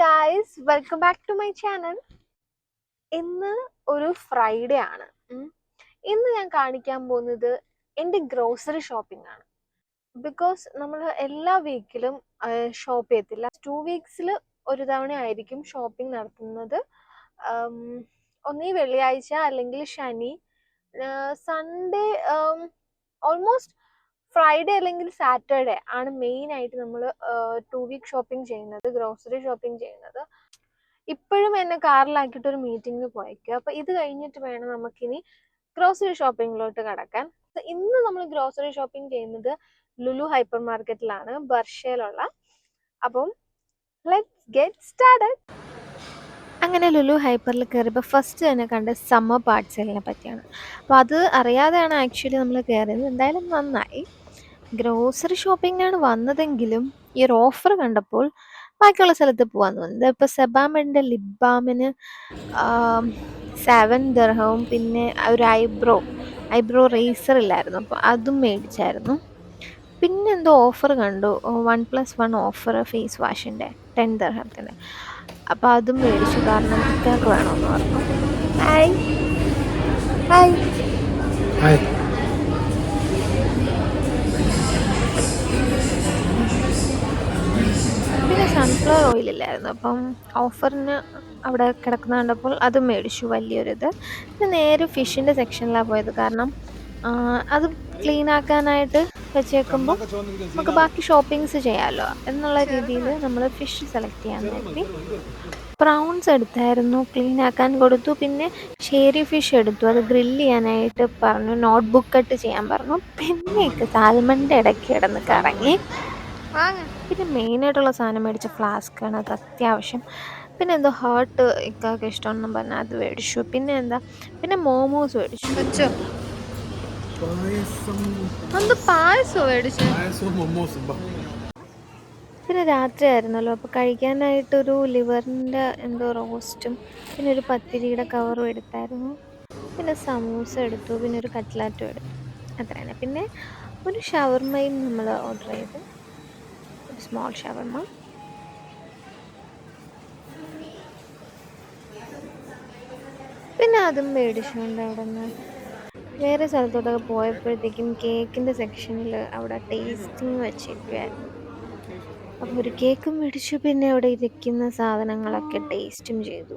Guys, welcome back to my channel. ഇന്ന് ഒരു Friday ആണ്. ഇന്ന് ഞാൻ കാണിക്കാൻ പോകുന്നത് എൻ്റെ ഗ്രോസറി ഷോപ്പിംഗ് ആണ്. ബിക്കോസ് നമ്മൾ എല്ലാ വീക്കിലും ഷോപ്പ് ചെയ്യത്തില്ല. 2 വീക്സിൽ ഒരു തവണ ആയിരിക്കും ഷോപ്പിംഗ് നടത്തുന്നത്. ഒന്നീ വെള്ളിയാഴ്ച അല്ലെങ്കിൽ ശനി. സൺഡേ ഓൾമോസ്റ്റ് ഫ്രൈഡേ അല്ലെങ്കിൽ സാറ്റർഡേ ആണ് മെയിൻ ആയിട്ട് നമ്മൾ 2 വീക്ക് ഷോപ്പിംഗ് ചെയ്യുന്നത്, ഗ്രോസറി ഷോപ്പിംഗ് ചെയ്യുന്നത്. ഇപ്പോഴും എന്നെ കാറിലാക്കിയിട്ട് ഒരു മീറ്റിങ്ങിന് പോയേക്കുക. അപ്പോൾ ഇത് കഴിഞ്ഞിട്ട് വേണം നമുക്കിനി ഗ്രോസറി ഷോപ്പിങ്ങിലോട്ട് കടക്കാൻ. ഇന്ന് നമ്മൾ ഗ്രോസറി ഷോപ്പിംഗ് ചെയ്യുന്നത് ലുലു ഹൈപ്പർ മാർക്കറ്റിലാണ്, ബർഷയിലുള്ള. അപ്പം ലെറ്റ്സ് ഗെറ്റ് സ്റ്റാർട്ടഡ്. അങ്ങനെ ലുലു ഹൈപ്പറിൽ കയറിയപ്പോൾ ഫസ്റ്റ് തന്നെ കണ്ട സമ്മർ പാർട്സലിനെ പറ്റിയാണ്. അപ്പോൾ അത് അറിയാതെയാണ് ആക്ച്വലി നമ്മൾ കയറിയത്. എന്തായാലും നന്നായി. ഗ്രോസറി ഷോപ്പിംഗാണ് വന്നതെങ്കിലും ഈ ഒരു ഓഫർ കണ്ടപ്പോൾ ബാക്കിയുള്ള സ്ഥലത്ത് പോകാൻ തോന്നുന്നത്. ഇപ്പോൾ സെബാമെഡിൻ്റെ ലിപ് ബാമിന് 7 ദിർഹവും പിന്നെ ഒരു ഐബ്രോ റേസർ ഇല്ലായിരുന്നു, അപ്പോൾ അതും മേടിച്ചായിരുന്നു. പിന്നെ എന്തോ ഓഫർ കണ്ടു, 1+1 ഓഫർ ഫേസ് വാഷിൻ്റെ 10 ദിർഹത്തിൻ്റെ. അപ്പോൾ അതും മേടിച്ചു, കാരണം ഇക്കാക്ക് വേണമെന്ന് പറഞ്ഞു. Hi hi hi. പിന്നെ സൺഫ്ലവർ ഓയിലില്ലായിരുന്നു, അപ്പം ഓഫറിന് അവിടെ കിടക്കുന്ന കണ്ടപ്പോൾ അത് മേടിച്ചു, വലിയൊരിത്. പിന്നെ നേരെ ഫിഷിൻ്റെ സെക്ഷനിലാണ് പോയത്, കാരണം അത് ക്ലീൻ ആക്കാനായിട്ട് വെച്ചേക്കുമ്പോൾ നമുക്ക് ബാക്കി ഷോപ്പിങ്സ് ചെയ്യാമല്ലോ എന്നുള്ള രീതിയിൽ നമ്മൾ ഫിഷ് സെലക്ട് ചെയ്യാൻ നേരത്തി പ്രൗൺസ് എടുത്തായിരുന്നു, ക്ലീൻ ആക്കാൻ കൊടുത്തു. പിന്നെ ഷേരി ഫിഷ് എടുത്തു, അത് ഗ്രില്ല് ചെയ്യാനായിട്ട് പറഞ്ഞു, നോട്ട്ബുക്ക് കട്ട് ചെയ്യാൻ പറഞ്ഞു. പിന്നെ സാൽമണിൻ്റെ ഇടയ്ക്ക് കിടന്ന് കറങ്ങി. പിന്നെ മെയിനായിട്ടുള്ള സാധനം മേടിച്ച ഫ്ലാസ്ക്കാണ്, അത് അത്യാവശ്യം. പിന്നെ എന്തോ ഹാർട്ട് ഇക്കാക്ക് ഇഷ്ടമെന്നും പറഞ്ഞാൽ അത് മേടിച്ചു. പിന്നെ മോമോസ് മേടിച്ചു. പായസം മേടിച്ചു. പിന്നെ രാത്രി ആയിരുന്നല്ലോ, അപ്പോൾ കഴിക്കാനായിട്ടൊരു ലിവറിൻ്റെ എന്തോ റോസ്റ്റും പിന്നെ ഒരു പത്തിരിയുടെ കവറും എടുത്തായിരുന്നു. പിന്നെ സമൂസ എടുത്തു, പിന്നെ ഒരു കട്ട്ലാറ്റും എടുത്തു. അത്ര തന്നെ. പിന്നെ ഒരു ഷവർമയും നമ്മൾ ഓർഡർ ചെയ്തു, ഒരു സ്മോൾ ഷവർമ. പിന്നെ അതും മേടിച്ചുകൊണ്ട് അവിടെ നിന്ന് വേറെ സ്ഥലത്തോട്ടൊക്കെ പോയപ്പോഴത്തേക്കും കേക്കിൻ്റെ സെക്ഷനിൽ അവിടെ ടേസ്റ്റിംഗ് വെച്ചിരിക്കുമായിരുന്നു. അപ്പോൾ ഒരു കേക്കും മേടിച്ചു. പിന്നെ അവിടെ ഇരിക്കുന്ന സാധനങ്ങളൊക്കെ ടേസ്റ്റും ചെയ്തു,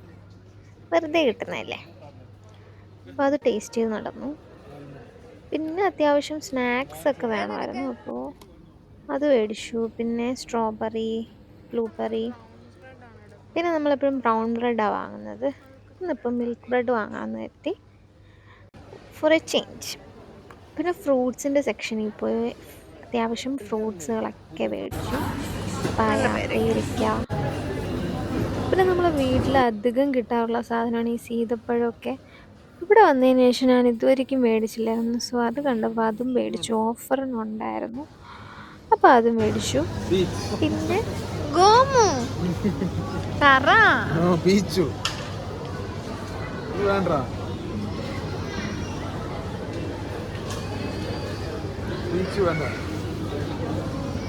വെറുതെ കിട്ടുന്നതല്ലേ, അപ്പോൾ അത് ടേസ്റ്റ് ചെയ്ത് നടന്നു. പിന്നെ അത്യാവശ്യം സ്നാക്സ് ഒക്കെ വേണമായിരുന്നു, അപ്പോൾ അത് മേടിച്ചു. പിന്നെ സ്ട്രോബെറി, ബ്ലൂബെറി. പിന്നെ നമ്മളെപ്പോഴും ബ്രൗൺ ബ്രെഡാണ് വാങ്ങുന്നത്, ഇന്നിപ്പം മിൽക്ക് ബ്രെഡ് വാങ്ങാമെന്ന് കരുതി, ഫോർ എ ചേഞ്ച്. പിന്നെ ഫ്രൂട്ട്സിൻ്റെ സെക്ഷനിൽ പോയി അത്യാവശ്യം ഫ്രൂട്ട്സുകളൊക്കെ മേടിച്ചു, പപ്പായ, പേരയ്ക്ക. പിന്നെ നമ്മളെ വീട്ടിൽ അധികം കിട്ടാറുള്ള സാധനമാണ് ഈ സീതപ്പഴമൊക്കെ. ഇവിടെ വന്നതിന് ശേഷം ഞാൻ ഇതുവരെയ്ക്കും മേടിച്ചില്ലായിരുന്നു, സോ അത് കണ്ടപ്പോൾ അതും മേടിച്ചു, ഓഫറിനുണ്ടായിരുന്നു, അപ്പോൾ അതും മേടിച്ചു. പിന്നെ ഗോമു പറ.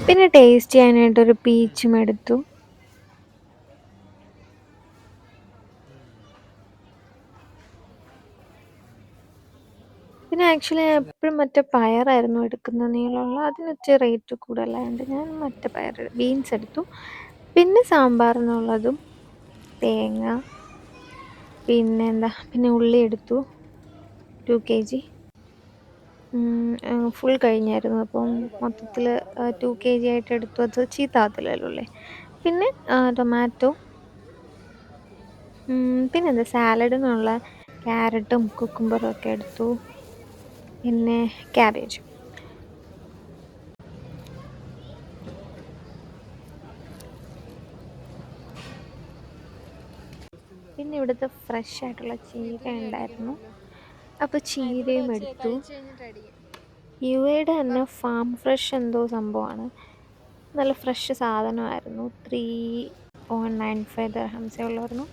പിന്നെ ടേസ്റ്റ് ചെയ്യാനായിട്ടൊരു പീച്ചും എടുത്തു. പിന്നെ ആക്ച്വലി ഞാൻ എപ്പോഴും മറ്റേ പയറായിരുന്നു എടുക്കുന്ന നീളമുള്ള, അതിന് ഇച്ചിരി റേറ്റ് കൂടുതലായതുകൊണ്ട് ഞാൻ മറ്റേ ബീൻസ് എടുത്തു. പിന്നെ സാമ്പാറിനുള്ളതും തേങ്ങ, പിന്നെ ഉള്ളി എടുത്തു, 2 kg. ഫുൾ കഴിഞ്ഞായിരുന്നു, അപ്പം മൊത്തത്തിൽ 2 kg ആയിട്ട് എടുത്തു, അത് ചീത്താകത്തില്ലല്ലോ അല്ലേ. പിന്നെ ടൊമാറ്റോ, പിന്നെന്താ സാലഡിനുള്ള ക്യാരറ്റും കുക്കുംബറും ഒക്കെ എടുത്തു, പിന്നെ ക്യാബേജ്. പിന്നെ ഇവിടുത്തെ ഫ്രഷ് ആയിട്ടുള്ള ചീര ഉണ്ടായിരുന്നു, അപ്പോൾ ചീരയും എടുത്തു. യുടെ തന്നെ ഫാം ഫ്രഷ് എന്തോ സംഭവമാണ്, നല്ല ഫ്രഷ് സാധനമായിരുന്നു. 3.95 ദിർഹംസേ ഉള്ളായിരുന്നു.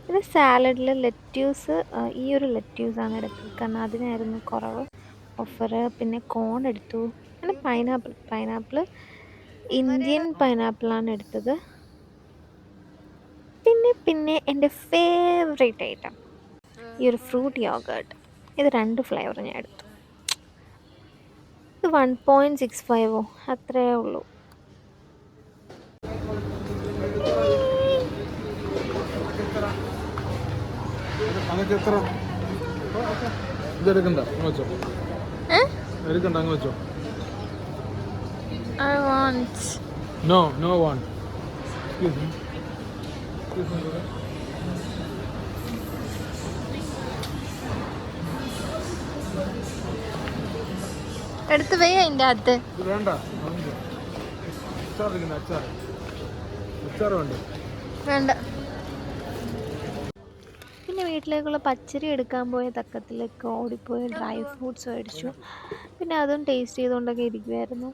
പിന്നെ സാലഡിൽ ലെറ്റ്യൂസ്, ഈ ഒരു ലെറ്റ്യൂസാണ് എടുത്തത്, കാരണം അതിനായിരുന്നു കുറവ് ഓഫർ. പിന്നെ കോൺ എടുത്തു. പിന്നെ പൈനാപ്പിൾ ഇന്ത്യൻ പൈനാപ്പിളാണ് എടുത്തത്. പിന്നെ എൻ്റെ ഫേവറേറ്റ് ഐറ്റം ഈ ഒരു ഫ്രൂട്ട് യോഗേർട്ട്. ഇത് 2 ഫ്ലേവർ ഞാൻ എടുത്തു. ഇത് 1.65 അത്രേ ഉള്ളൂ. I want. No one. Excuse me. എടുത്ത് പോയി അതിൻ്റെ അകത്ത് ഇത് വേണ്ട. വേണ്ട. പിന്നെ വീട്ടിലേക്കുള്ള പച്ചരി എടുക്കാൻ പോയ തക്കത്തിലേക്ക് ഓടിപ്പോയി ഡ്രൈ ഫ്രൂട്ട്സ് മേടിച്ചു. പിന്നെ അതും ടേസ്റ്റ് ചെയ്തുകൊണ്ടൊക്കെ ഇരിക്കുമായിരുന്നു.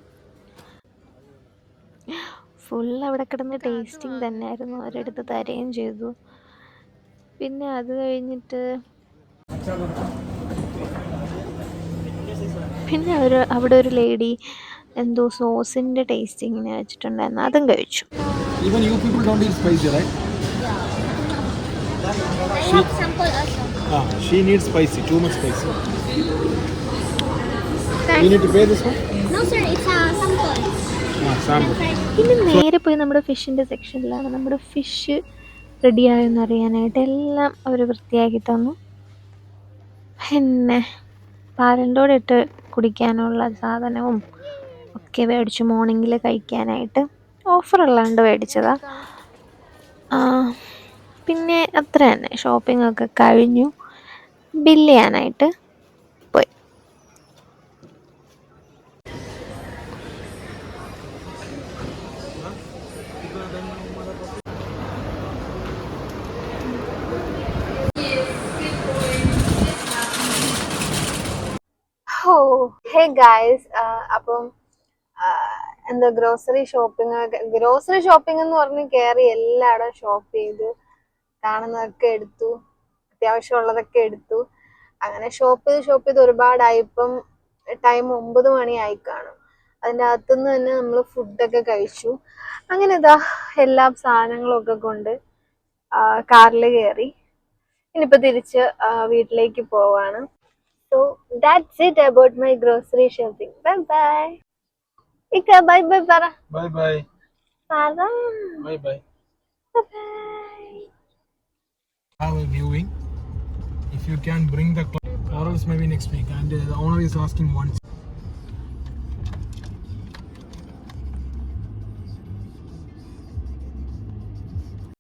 ഫുൾ അവിടെ കിടന്ന് ടേസ്റ്റിംഗ് തന്നെയായിരുന്നു. അവരെടുത്ത് തരുകയും ചെയ്തു. പിന്നെ അത് കഴിഞ്ഞിട്ട് പിന്നെ അവിടെ ഒരു ലേഡി എന്തോ സോസിൻ്റെ ടേസ്റ്റിങ്ങിന് വെച്ചിട്ടുണ്ടായിരുന്നു. അതും കഴിച്ചു. Even you people don't eat spicy, right? I have sample also. She needs spicy, too much spicy. Thanks. You need to pay this one? No sir, it's a sample. Sample. പിന്നെ നേരെ പോയി നമ്മുടെ ഫിഷിൻ്റെ സെക്ഷനിലാണ്. നമ്മുടെ ഫിഷ് റെഡിയായെന്ന് അറിയാനായിട്ട് എല്ലാം അവർ വൃത്തിയാക്കി തന്നു. പിന്നെ പാലൻ്റെ ഇട്ട് കുടിക്കാനുള്ള സാധനവും ഒക്കെ മേടിച്ചു മോർണിംഗിൽ കഴിക്കാനായിട്ട്. ഓഫറുള്ളതുകൊണ്ട് മേടിച്ചതാണ്. പിന്നെ അത്ര തന്നെ ഷോപ്പിംഗ് ഒക്കെ കഴിഞ്ഞു. ബില്ല് ചെയ്യാനായിട്ട് പോയി. ഹേ ഗായ്സ്, അപ്പം എന്താ ഗ്രോസറി ഷോപ്പിംഗ് എന്ന് പറഞ്ഞ് കയറി എല്ലായിടും ഷോപ്പ് ചെയ്തു. കാണുന്നതൊക്കെ എടുത്തു, അത്യാവശ്യമുള്ളതൊക്കെ എടുത്തു. അങ്ങനെ ഷോപ്പ് ചെയ്ത് ഒരുപാടായി. ഇപ്പം ടൈം 9 മണിയായി കാണും. അതിൻ്റെ അകത്തുനിന്ന് തന്നെ നമ്മൾ ഫുഡൊക്കെ കഴിച്ചു. അങ്ങനെ ഇതാ എല്ലാ സാധനങ്ങളും ഒക്കെ കൊണ്ട് കാറിൽ കയറി. ഇനിയിപ്പോൾ തിരിച്ച് വീട്ടിലേക്ക് പോവാണ്. So that's it about my grocery shopping. Bye bye. Ika bye bye para. Bye bye. Para. Bye bye. Bye bye. Have a viewing. If you can bring the or else maybe next week. And the owner is asking once.